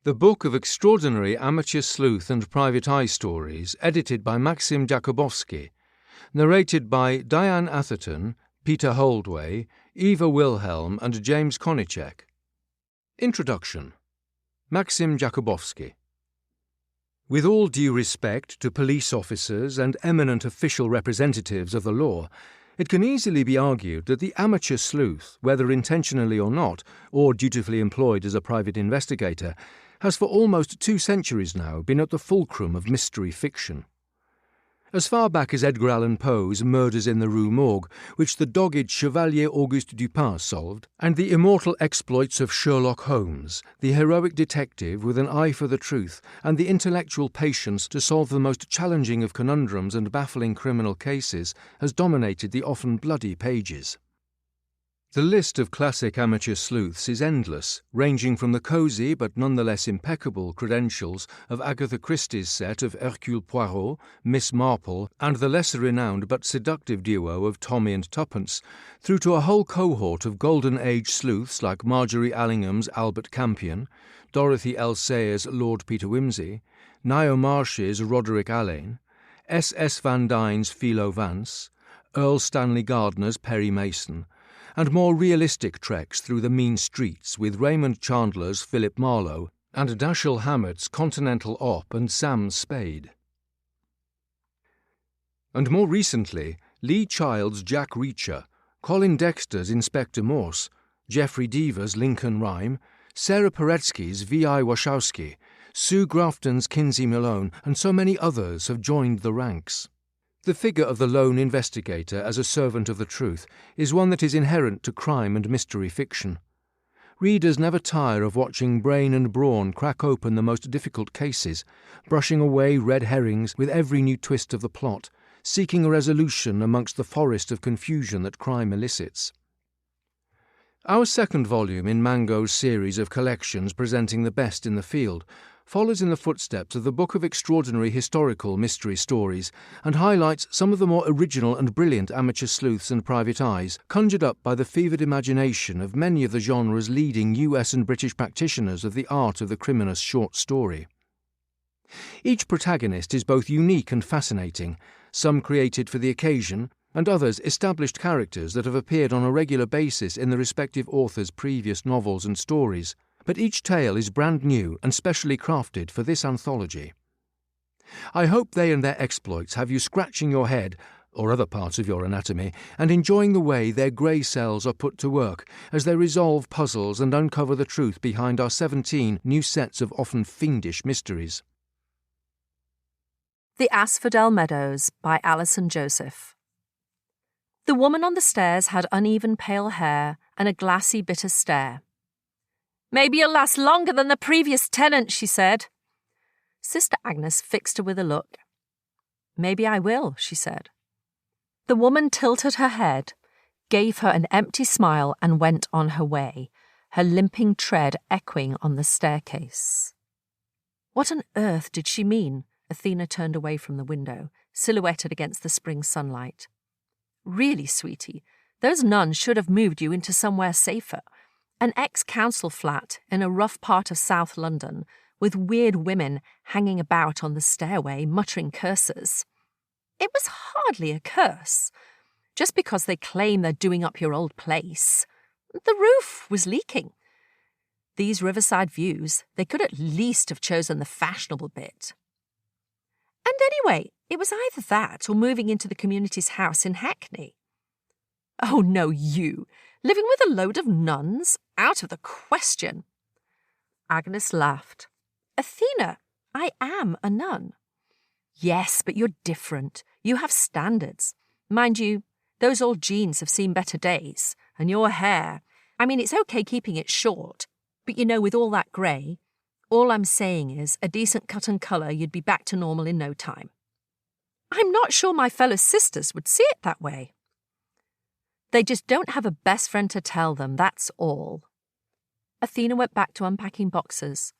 The Book of Extraordinary Amateur Sleuth and Private Eye Stories, edited by Maxim Jakubowski, narrated by Diane Atherton, Peter Holdway, Eva Wilhelm and James Konicek. Introduction. Maxim Jakubowski. With all due respect to police officers and eminent official representatives of the law, it can easily be argued that the amateur sleuth, whether intentionally or not, or dutifully employed as a private investigator, has for almost 2 centuries now been at the fulcrum of mystery fiction. As far back as Edgar Allan Poe's Murders in the Rue Morgue, which the dogged Chevalier Auguste Dupin solved, and the immortal exploits of Sherlock Holmes, the heroic detective with an eye for the truth and the intellectual patience to solve the most challenging of conundrums and baffling criminal cases, has dominated the often bloody pages. The list of classic amateur sleuths is endless, ranging from the cosy but nonetheless impeccable credentials of Agatha Christie's set of Hercule Poirot, Miss Marple, and the lesser-renowned but seductive duo of Tommy and Tuppence, through to a whole cohort of Golden Age sleuths like Marjorie Allingham's Albert Campion, Dorothy L. Sayers' Lord Peter Wimsey, Niall Marsh's Roderick Alleyn, S.S. Van Dyne's Philo Vance, Earl Stanley Gardner's Perry Mason, and more realistic treks through the mean streets with Raymond Chandler's Philip Marlowe and Dashiell Hammett's Continental Op and Sam Spade. And more recently, Lee Child's Jack Reacher, Colin Dexter's Inspector Morse, Jeffrey Deaver's Lincoln Rhyme, Sarah Paretsky's V.I. Wachowski, Sue Grafton's Kinsey Malone, and so many others have joined the ranks. The figure of the lone investigator as a servant of the truth is one that is inherent to crime and mystery fiction. Readers never tire of watching brain and brawn crack open the most difficult cases, brushing away red herrings with every new twist of the plot, seeking a resolution amongst the forest of confusion that crime elicits. Our second volume in Mango's series of collections presenting the best in the field follows in the footsteps of the Book of Extraordinary Historical Mystery Stories and highlights some of the more original and brilliant amateur sleuths and private eyes conjured up by the fevered imagination of many of the genre's leading US and British practitioners of the art of the criminous short story. Each protagonist is both unique and fascinating, some created for the occasion, and others established characters that have appeared on a regular basis in the respective author's previous novels and stories, but each tale is brand new and specially crafted for this anthology. I hope they and their exploits have you scratching your head, or other parts of your anatomy, and enjoying the way their grey cells are put to work as they resolve puzzles and uncover the truth behind our 17 new sets of often fiendish mysteries. The Asphodel Meadows by Alison Joseph. The woman on the stairs had uneven pale hair and a glassy bitter stare. "Maybe you'll last longer than the previous tenant," she said. Sister Agnes fixed her with a look. "Maybe I will," she said. The woman tilted her head, gave her an empty smile and went on her way, her limping tread echoing on the staircase. What on earth did she mean? Athena turned away from the window, silhouetted against the spring sunlight. "Really, sweetie, those nuns should have moved you into somewhere safer. An ex-council flat in a rough part of South London, with weird women hanging about on the stairway muttering curses. It was hardly a curse, just because they claim they're doing up your old place. The roof was leaking. These riverside views, they could at least have chosen the fashionable bit. And anyway, it was either that or moving into the community's house in Hackney." "Oh, no, you. Living with a load of nuns? Out of the question." Agnes laughed. "Athena, I am a nun." "Yes, but you're different. You have standards. Mind you, those old jeans have seen better days. And your hair, I mean, it's okay keeping it short. But you know, with all that grey, all I'm saying is a decent cut and colour, you'd be back to normal in no time." "I'm not sure my fellow sisters would see it that way." "They just don't have a best friend to tell them, that's all." Athena went back to unpacking boxes.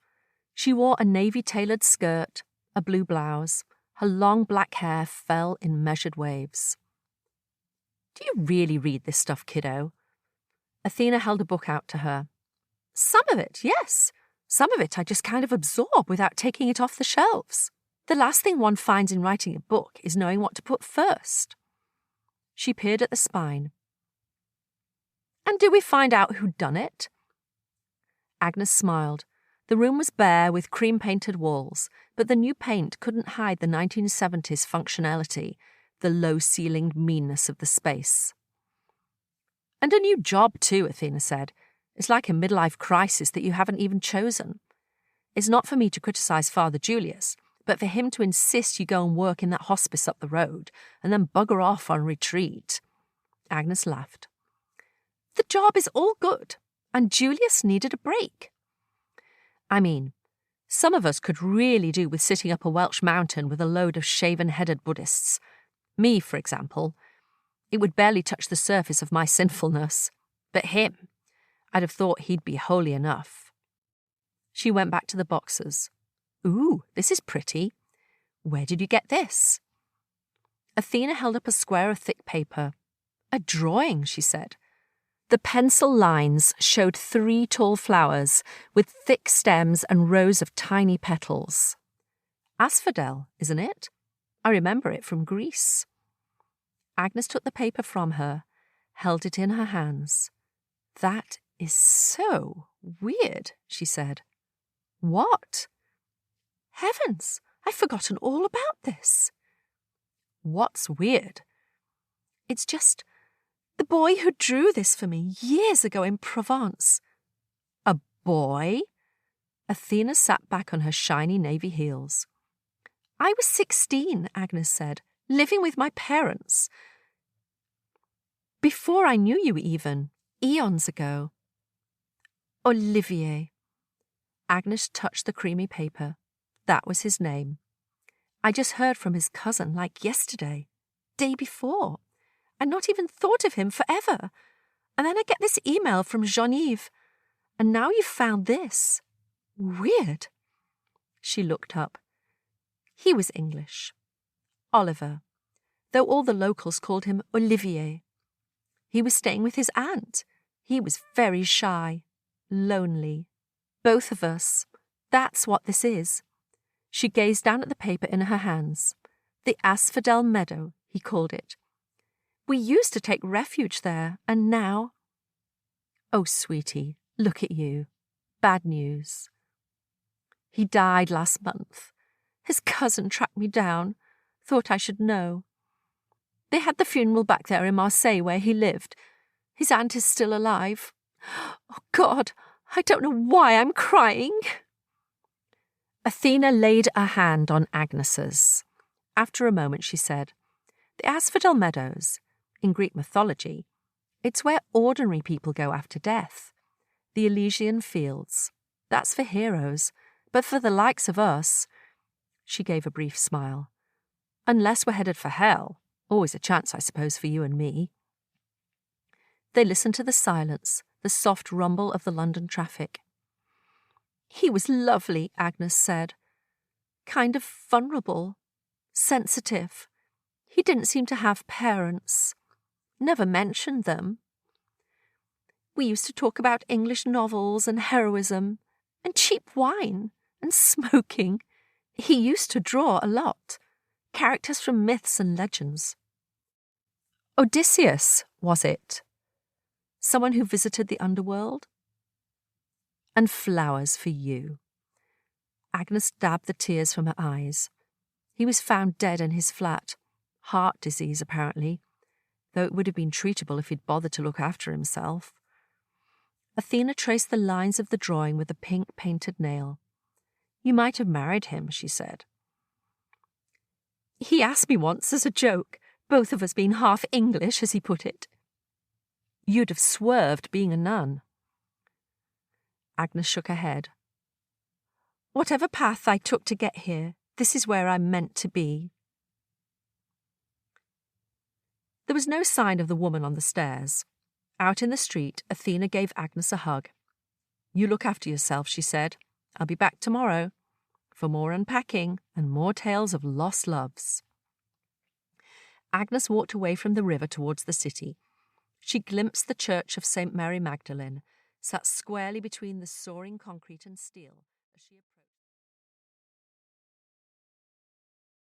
She wore a navy-tailored skirt, a blue blouse. Her long black hair fell in measured waves. "Do you really read this stuff, kiddo?" Athena held a book out to her. "Some of it, yes. Some of it I just kind of absorb without taking it off the shelves. The last thing one finds in writing a book is knowing what to put first. She peered at the spine. And did we find out who'd done it? Agnes smiled. The room was bare with cream-painted walls, but the new paint couldn't hide the 1970s functionality, the low-ceilinged meanness of the space. And a new job too, Athena said. It's like a midlife crisis that you haven't even chosen. It's not for me to criticise Father Julius, but for him to insist you go and work in that hospice up the road and then bugger off on retreat. Agnes laughed. The job is all good, and Julius needed a break. I mean, some of us could really do with sitting up a Welsh mountain with a load of shaven-headed Buddhists. Me, for example. It would barely touch the surface of my sinfulness. But him, I'd have thought he'd be holy enough. She went back to the boxes. Ooh, this is pretty. Where did you get this? Athena held up a square of thick paper. A drawing, she said. The pencil lines showed 3 tall flowers with thick stems and rows of tiny petals. Asphodel, isn't it? I remember it from Greece. Agnes took the paper from her, held it in her hands. That is so weird, she said. What? Heavens, I've forgotten all about this. What's weird? It's just the boy who drew this for me years ago in Provence. A boy? Athena sat back on her shiny navy heels. I was 16, Agnes said, living with my parents. Before I knew you even, eons ago. Olivier. Agnes touched the creamy paper. That was his name. I just heard from his cousin like yesterday, day before. I'd not even thought of him forever. And then I get this email from Jean-Yves. And now you've found this. Weird. She looked up. He was English. Oliver, though all the locals called him Olivier. He was staying with his aunt. He was very shy, lonely. Both of us. That's what this is. She gazed down at the paper in her hands. The Asphodel Meadow, he called it. We used to take refuge there, and now... Oh, sweetie, look at you. Bad news. He died last month. His cousin tracked me down, thought I should know. They had the funeral back there in Marseille where he lived. His aunt is still alive. Oh, God, I don't know why I'm crying. Athena laid a hand on Agnes's. After a moment she said, The Asphodel Meadows, in Greek mythology, it's where ordinary people go after death. The Elysian Fields. That's for heroes, but for the likes of us... She gave a brief smile. Unless we're headed for hell. Always a chance, I suppose, for you and me. They listened to the silence, the soft rumble of the London traffic. He was lovely, Agnes said. Kind of vulnerable, sensitive. He didn't seem to have parents. Never mentioned them. We used to talk about English novels and heroism, and cheap wine, and smoking. He used to draw a lot. Characters from myths and legends. Odysseus, was it? Someone who visited the underworld? And flowers for you. Agnes dabbed the tears from her eyes. He was found dead in his flat. Heart disease, apparently, though it would have been treatable if he'd bothered to look after himself. Athena traced the lines of the drawing with a pink painted nail. You might have married him, she said. He asked me once as a joke, both of us being half English, as he put it. You'd have swerved being a nun. Agnes shook her head. Whatever path I took to get here, this is where I'm meant to be. There was no sign of the woman on the stairs. Out in the street, Athena gave Agnes a hug. You look after yourself, she said. I'll be back tomorrow for more unpacking and more tales of lost loves. Agnes walked away from the river towards the city. She glimpsed the church of St. Mary Magdalene, sat squarely between the soaring concrete and steel as she